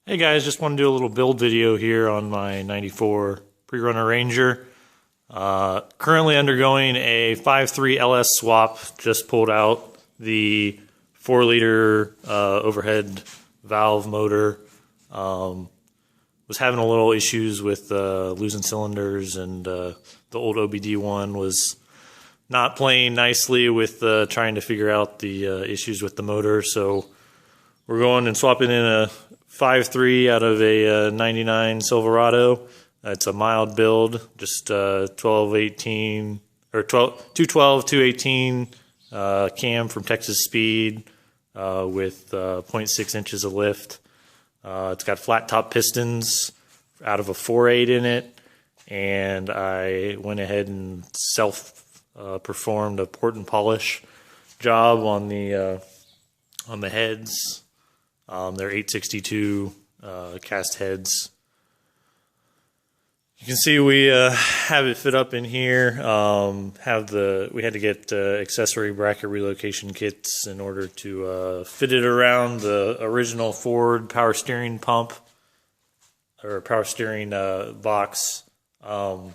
Hey guys, just want to do a little build video here on my 94 Prerunner Ranger. Currently undergoing a 5.3 LS swap. Just pulled out the 4-liter overhead valve motor. Was having a little issues with losing cylinders, and the old OBD one was not playing nicely with trying to figure out the issues with the motor. So we're going and swapping in a 5.3 out of a 99 Silverado. It's a mild build, just 1218 or 212, 218 cam from Texas Speed with 0.6 inches of lift. It's got flat top pistons out of a 4.8 in it, and I went ahead and performed a port and polish job on the heads. They're 862 cast heads. You can see we have it fit up in here. We had to get accessory bracket relocation kits in order to fit it around the original Ford power steering pump or power steering box. Have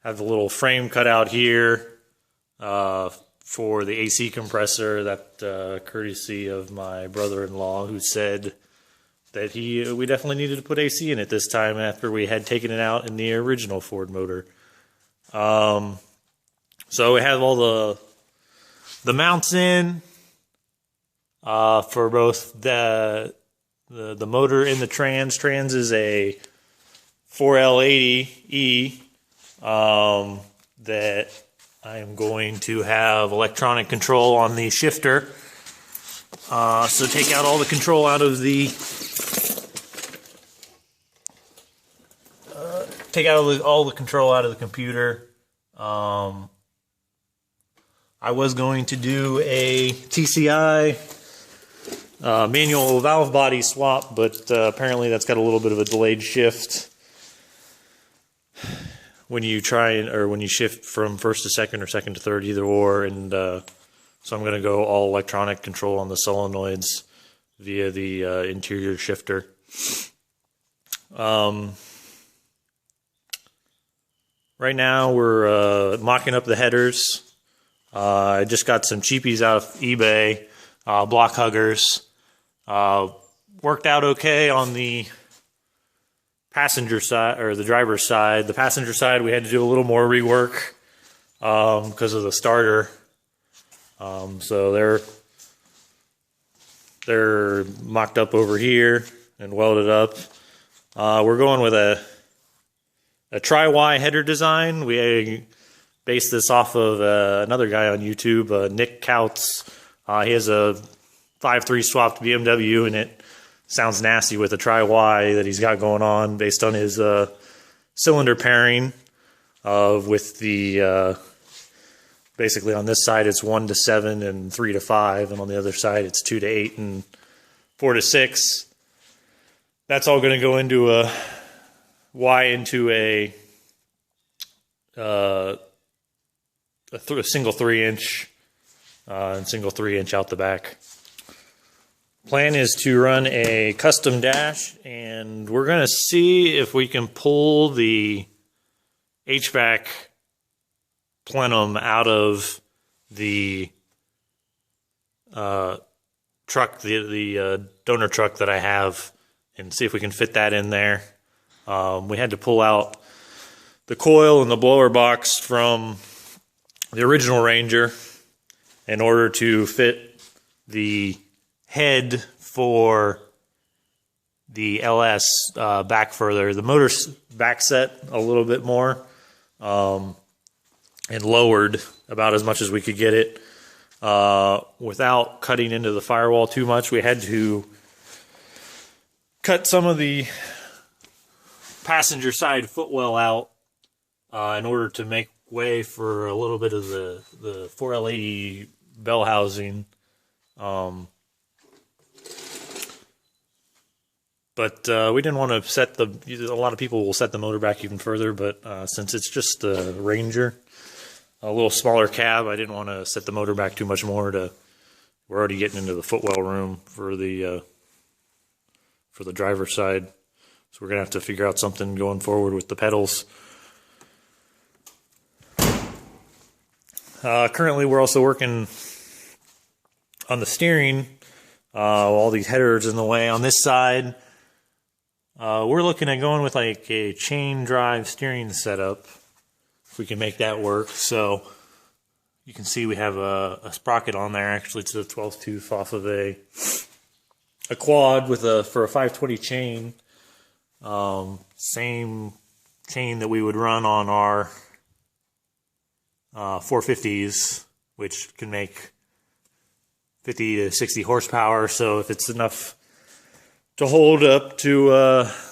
the little frame cut out here for the AC compressor, that courtesy of my brother-in-law, who said that we definitely needed to put AC in it this time after we had taken it out in the original Ford motor. So we have all the mounts in for both the motor and the trans. Trans is a 4L80E that I am going to have electronic control on the shifter. So take out all the control out of the all the control out of the computer. I was going to do a TCI manual valve body swap, but apparently that's got a little bit of a delayed shift when you when you shift from first to second or second to third, either or. And so I'm going to go all electronic control on the solenoids via the interior shifter. Right now we're mocking up the headers. I just got some cheapies out of eBay, block huggers. Worked out okay on the passenger side, or the driver's side. The passenger side, we had to do a little more rework because of the starter. So they're mocked up over here and welded up. We're going with a tri-Y header design. We based this off of another guy on YouTube, Nick Couts. He has a 5.3 swapped BMW, and it sounds nasty with a tri-Y that he's got going on based on his cylinder pairing with the basically on this side it's 1 to 7 and 3 to 5, and on the other side it's 2 to 8 and 4 to 6. That's all going to go into a into a single 3-inch and single 3-inch out the back. Plan is to run a custom dash, and we're going to see if we can pull the HVAC plenum out of the truck, the donor truck that I have, and see if we can fit that in there. We had to pull out the coil and the blower box from the original Ranger in order to fit the head for the LS back further. The motor's back set a little bit more and lowered about as much as we could get it without cutting into the firewall too much. We had to cut some of the passenger side footwell out in order to make way for a little bit of the 4L80 bell housing. But we didn't want to set a lot of people will set the motor back even further, but since it's just the Ranger, a little smaller cab, I didn't want to set the motor back too much more. We're already getting into the footwell room for the for the driver's side. So we're going to have to figure out something going forward with the pedals. Currently, we're also working on the steering. All these headers in the way on this side. We're looking at going with like a chain drive steering setup, if we can make that work. So you can see we have a sprocket on there. Actually, it's a 12th tooth off of a quad with for a 520 chain. Same chain that we would run on our 450s, which can make 50 to 60 horsepower. So if it's enough to hold up to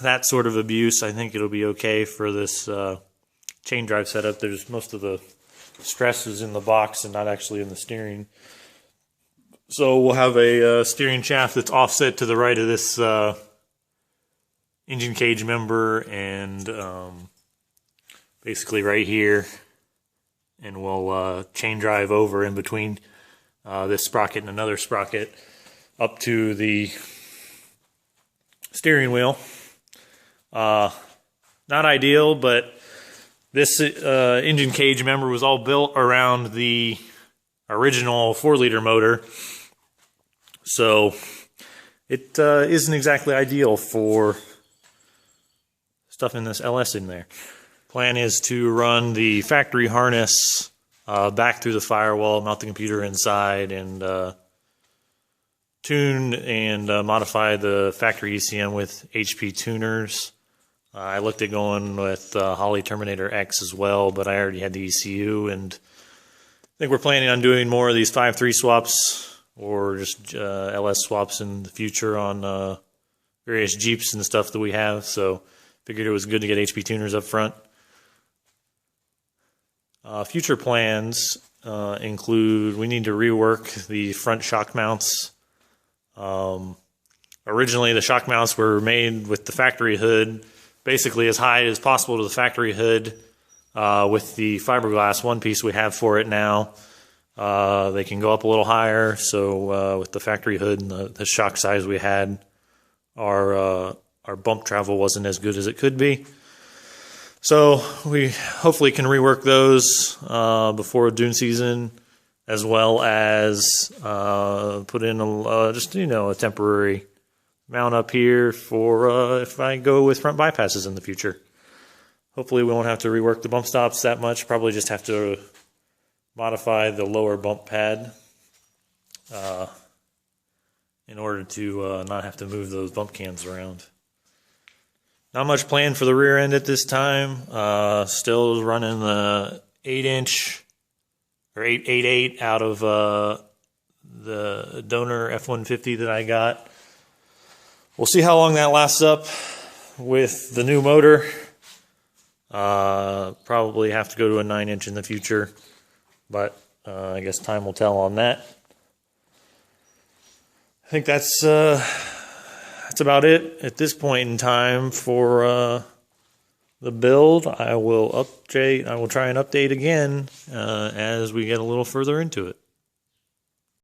that sort of abuse, I think it'll be okay for this chain drive setup. There's most of the stress is in the box and not actually in the steering. So we'll have a steering shaft that's offset to the right of this engine cage member, and basically right here, and we'll chain drive over in between this sprocket and another sprocket up to the steering wheel. Not ideal, but this engine cage member was all built around the original 4-liter motor, so it isn't exactly ideal for stuffing this LS in there. Plan is to run the factory harness back through the firewall, mount the computer inside, and tune and modify the factory ECM with HP tuners. I looked at going with Holley Terminator X as well, but I already had the ECU, and I think we're planning on doing more of these 5.3 swaps or just LS swaps in the future on various Jeeps and stuff that we have. So figured it was good to get HP tuners up front. Future plans include we need to rework the front shock mounts. Originally, the shock mounts were made with the factory hood basically as high as possible to the factory hood with the fiberglass one piece we have for it now. They can go up a little higher, so with the factory hood and the shock size we had, our bump travel wasn't as good as it could be. So we hopefully can rework those before dune season, as well as put in just a temporary mount up here for if I go with front bypasses in the future. Hopefully we won't have to rework the bump stops that much. Probably just have to modify the lower bump pad in order to not have to move those bump cans around. Not much planned for the rear end at this time. Still running the 8-inch or 8.8 out of the donor F-150 that I got. We'll see how long that lasts up with the new motor. Probably have to go to a 9-inch in the future, but I guess time will tell on that. I think that's about it at this point in time for the build. I will try and update again as we get a little further into it.